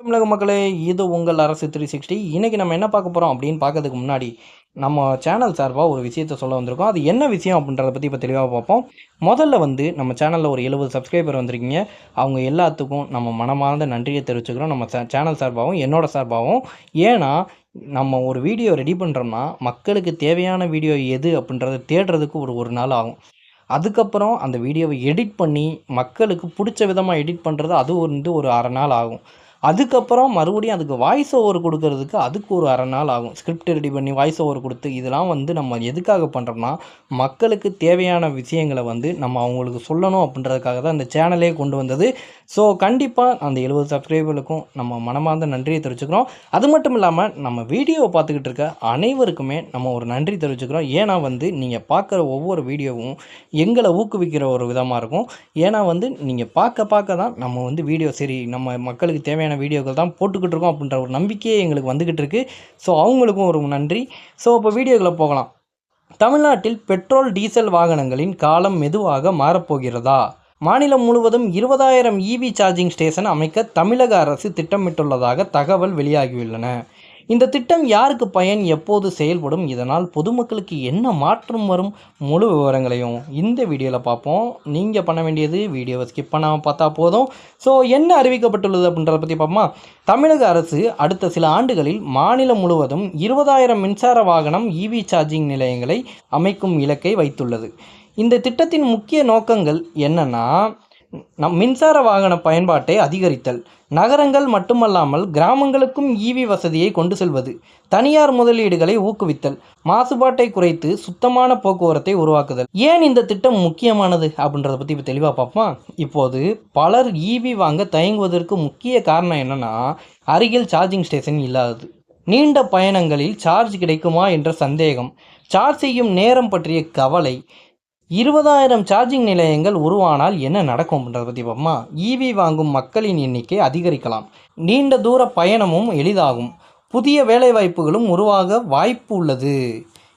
தமிழக மக்களே, இது உங்கள் அரசு 360. இன்னைக்கு நம்ம என்ன பார்க்க போகிறோம் அப்படின்னு பார்க்கறதுக்கு முன்னாடி நம்ம சேனல் சார்பாக ஒரு விஷயத்தை சொல்ல வந்திருக்கோம். அது என்ன விஷயம் அப்படின்றத பற்றி இப்போ தெளிவாக பார்ப்போம். முதல்ல நம்ம சேனலில் ஒரு 70 சப்ஸ்கிரைபர் வந்திருக்கீங்க. அவங்க எல்லாத்துக்கும் நம்ம மனமார்ந்த நன்றியை தெரிவிச்சுக்கிறோம், நம்ம சேனல் சார்பாகவும் என்னோட சார்பாகவும். ஏன்னா நம்ம ஒரு வீடியோ ரெடி பண்ணுறோம்னா மக்களுக்கு தேவையான வீடியோ எது அப்படின்றத தேடுறதுக்கு ஒரு நாள் ஆகும். அதுக்கப்புறம் அந்த வீடியோவை எடிட் பண்ணி மக்களுக்கு பிடிச்ச விதமாக எடிட் பண்ணுறது அது ஒரு அரை நாள் ஆகும். அதுக்கப்புறம் மறுபடியும் அதுக்கு வாய்ஸ் ஓவர் கொடுக்கறதுக்கு அதுக்கு ஒரு அரை நாள் ஆகும். ஸ்கிரிப்ட் ரெடி பண்ணி வாய்ஸ் ஓவர் கொடுத்து இதெல்லாம் நம்ம எதுக்காக பண்ணுறோம்னா மக்களுக்கு தேவையான விஷயங்களை நம்ம அவங்களுக்கு சொல்லணும் அப்படின்றதுக்காக தான் இந்த சேனலே கொண்டு வந்தது. ஸோ கண்டிப்பாக அந்த 70 சப்ஸ்கிரைபர்களுக்கும் நம்ம மனமார்ந்த நன்றியை தெரிவிச்சுக்கிறோம். அது மட்டும் இல்லாமல் நம்ம வீடியோவை பார்த்துக்கிட்டு இருக்க அனைவருக்குமே நம்ம ஒரு நன்றி தெரிவிச்சுக்கிறோம். ஏன்னா நீங்கள் பார்க்குற ஒவ்வொரு வீடியோவும் எங்களை ஊக்குவிக்கிற ஒரு விதமாக இருக்கும். ஏன்னா நீங்கள் பார்க்க தான் நம்ம வீடியோ சரி நம்ம மக்களுக்கு தேவையான வீடியோக்கள் தான் போட்டுக்கிட்டு இருக்கோம் அப்படின்ற ஒரு நம்பிக்கையே எங்களுக்கு வந்துக்கிட்டு இருக்குது. ஸோ அவங்களுக்கும் ஒரு நன்றி. ஸோ இப்போ வீடியோக்களை போகலாம். தமிழ்நாட்டில் பெட்ரோல் டீசல் வாகனங்களின் காலம் மெதுவாக மாறப்போகிறதா? மாநிலம் முழுவதும் 20,000 இவி சார்ஜிங் ஸ்டேஷன் அமைக்க தமிழக அரசு திட்டமிட்டுள்ளதாக தகவல் வெளியாகியுள்ளன. இந்த திட்டம் யாருக்கு பயன், எப்போது செயல்படும், இதனால் பொதுமக்களுக்கு என்ன மாற்றம் வரும், முழு விவரங்களையும் இந்த வீடியோவில் பார்ப்போம். நீங்கள் பண்ண வேண்டியது வீடியோவை ஸ்கிப் பண்ணாமல் பார்த்தா போதும். ஸோ என்ன அறிவிக்கப்பட்டுள்ளது அப்படின்றத பற்றி பார்ப்போமா. தமிழக அரசு அடுத்த சில ஆண்டுகளில் மாநிலம் முழுவதும் 20,000 மின்சார வாகனம் இவி சார்ஜிங் நிலையங்களை அமைக்கும் இலக்கை வைத்துள்ளது. இந்த திட்டத்தின் முக்கிய நோக்கங்கள் என்னன்னா, மின்சார வாகன பயன்பாட்டை அதிகரித்தல், நகரங்கள் மட்டுமல்லாமல் கிராமங்களுக்கும் இவி வசதியை கொண்டு செல்வது, தனியார் முதலீடுகளை ஊக்குவித்தல், மாசுபாட்டை குறைத்து சுத்தமான போக்குவரத்தை உருவாக்குதல். ஏன் இந்த திட்டம் முக்கியமானது அப்படின்றத பற்றி இப்போ தெளிவாக பார்ப்போம். இப்போது பலர் இவி வாங்க தயங்குவதற்கு முக்கிய காரணம் என்னன்னா, அருகில் சார்ஜிங் ஸ்டேஷன் இல்லாதது, நீண்ட பயணங்களில் சார்ஜ் கிடைக்குமா என்ற சந்தேகம், சார்ஜ் செய்யும் நேரம் பற்றிய கவலை. 20,000 சார்ஜிங் நிலையங்கள் உருவானால் என்ன நடக்கும் அப்படின்றத பற்றி பார்ப்போமா. இவி வாங்கும் மக்களின் எண்ணிக்கை அதிகரிக்கலாம், நீண்ட தூர பயணமும் எளிதாகும், புதிய வேலைவாய்ப்புகளும் உருவாக வாய்ப்பு உள்ளது.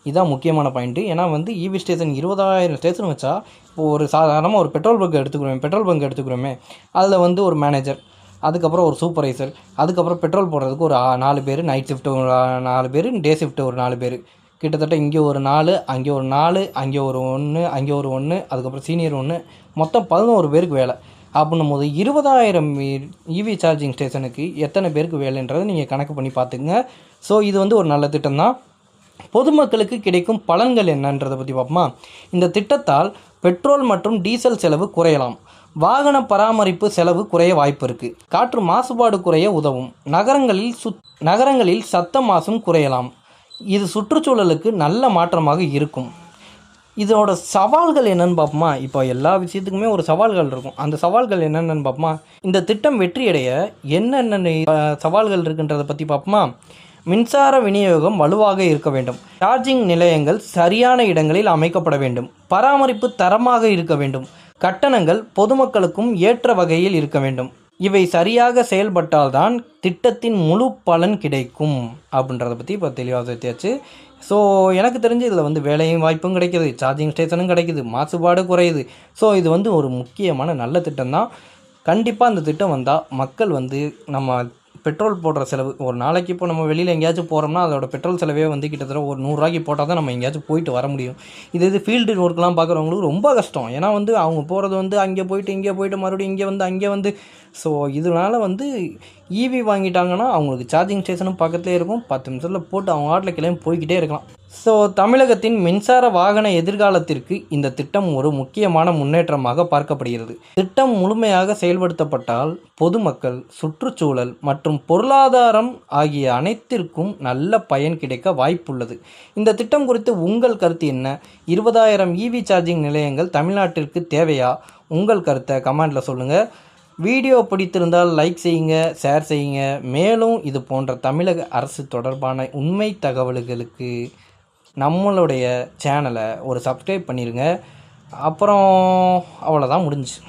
இதுதான் முக்கியமான பாயிண்ட்டு. ஏன்னா இவி ஸ்டேஷன் 20,000 ஸ்டேஷன் வச்சா, இப்போ ஒரு சாதாரணமாக ஒரு பெட்ரோல் பங்க் எடுத்துக்கிறோமே அதில் ஒரு மேனேஜர், அதுக்கப்புறம் ஒரு சூப்பர்வைசர், அதுக்கப்புறம் பெட்ரோல் போடுறதுக்கு ஒரு 4 பேர், நைட் ஷிஃப்ட்டு ஒரு 4 பேர், டே ஷிஃப்ட்டு ஒரு 4 பேர், கிட்டத்தட்ட இங்கே ஒரு 4, அங்கே ஒரு 4, அங்கே ஒரு 1, அங்கே ஒரு 1, அதுக்கப்புறம் சீனியர் 1, மொத்தம் 11 பேருக்கு வேலை. அப்படின்னும் போது 20,000 இவி சார்ஜிங் ஸ்டேஷனுக்கு எத்தனை பேருக்கு வேலைன்றதை நீங்கள் கணக்கு பண்ணி பார்த்துக்குங்க. ஸோ இது ஒரு நல்ல திட்டம் தான். பொதுமக்களுக்கு கிடைக்கும் பலன்கள் என்னன்றதை பற்றி பார்ப்போமா. இந்த திட்டத்தால் பெட்ரோல் மற்றும் டீசல் செலவு குறையலாம், வாகன பராமரிப்பு செலவு குறைய வாய்ப்பு இருக்குது, காற்று மாசுபாடு குறைய உதவும், நகரங்களில் சத்த மாசும் குறையலாம். இது சுற்றுச்சூழலுக்கு நல்ல மாற்றமாக இருக்கும். இதோட சவால்கள் என்னென்னு பார்ப்போமா. இப்போ எல்லா விஷயத்துக்குமே ஒரு சவால்கள் இருக்கும். அந்த சவால்கள் என்னென்னு பார்ப்போமா. இந்த திட்டம் வெற்றியடைய என்னென்ன சவால்கள் இருக்குன்றதை பற்றி பார்ப்போமா. மின்சார விநியோகம் வலுவாக இருக்க வேண்டும், சார்ஜிங் நிலையங்கள் சரியான இடங்களில் அமைக்கப்பட வேண்டும், பராமரிப்பு தரமாக இருக்க வேண்டும், கட்டணங்கள் பொதுமக்களுக்கும் ஏற்ற வகையில் இருக்க வேண்டும். இவை சரியாக செயல்பட்டால்தான் திட்டத்தின் முழு பலன் கிடைக்கும் அப்படின்றத பற்றி இப்போ தெளிவாக சேர்த்தியாச்சு. ஸோ எனக்கு தெரிஞ்சு இதில் வேலையும் வாய்ப்பும் கிடைக்கிது, சார்ஜிங் ஸ்டேஷனும் கிடைக்கிது, மாசுபாடு குறையுது. ஸோ இது ஒரு முக்கியமான நல்ல திட்டம் தான். கண்டிப்பாக இந்த திட்டம் வந்தால் மக்கள் நம்ம பெட்ரோல் போடுற செலவு, ஒரு நாளைக்கு இப்போ நம்ம வெளியில் எங்கேயாச்சும் போகிறோம்னா அதோட பெட்ரோல் செலவே கிட்டத்தட்ட ஒரு 100 ரூபாய்க்கு போட்டால் தான் நம்ம எங்கேயாச்சும் போயிட்டு வர முடியும். இது ஃபீல்டு ஒர்க்லாம் பார்க்குறவங்களுக்கு ரொம்ப கஷ்டம். ஏன்னா அவங்க போகிறது அங்கே போயிட்டு இங்கே போயிட்டு மறுபடியும் இங்கே ஸோ இதனால் இவி வாங்கிட்டாங்கன்னா அவங்களுக்கு சார்ஜிங் ஸ்டேஷனும் பக்கத்துலேயே இருக்கும், 10 நிமிஷத்தில் போட்டு அவங்க ஆட்டில் கிளம்பி போய்கிட்டே இருக்கலாம். ஸோ தமிழகத்தின் மின்சார வாகன எதிர்காலத்திற்கு இந்த திட்டம் ஒரு முக்கியமான முன்னேற்றமாக பார்க்கப்படுகிறது. திட்டம் முழுமையாக செயல்படுத்தப்பட்டால் பொதுமக்கள், சுற்றுச்சூழல் மற்றும் பொருளாதாரம் ஆகிய அனைத்திற்கும் நல்ல பயன் கிடைக்க வாய்ப்புள்ளது. இந்த திட்டம் குறித்து உங்கள் கருத்து என்ன? 20,000 இவி சார்ஜிங் நிலையங்கள் தமிழ்நாட்டிற்கு தேவையா? உங்கள் கருத்தை கமெண்டில் சொல்லுங்கள். வீடியோ பிடித்திருந்தால் லைக் செய்யுங்க, ஷேர் செய்யுங்க. மேலும் இது போன்ற தமிழக அரசு தொடர்பான உண்மை தகவல்களுக்கு நம்மளுடைய சேனலை ஒரு சப்ஸ்கிரைப் பண்ணிடுங்க. அப்புறம் அவ்வளோதான், முடிஞ்சுச்சு.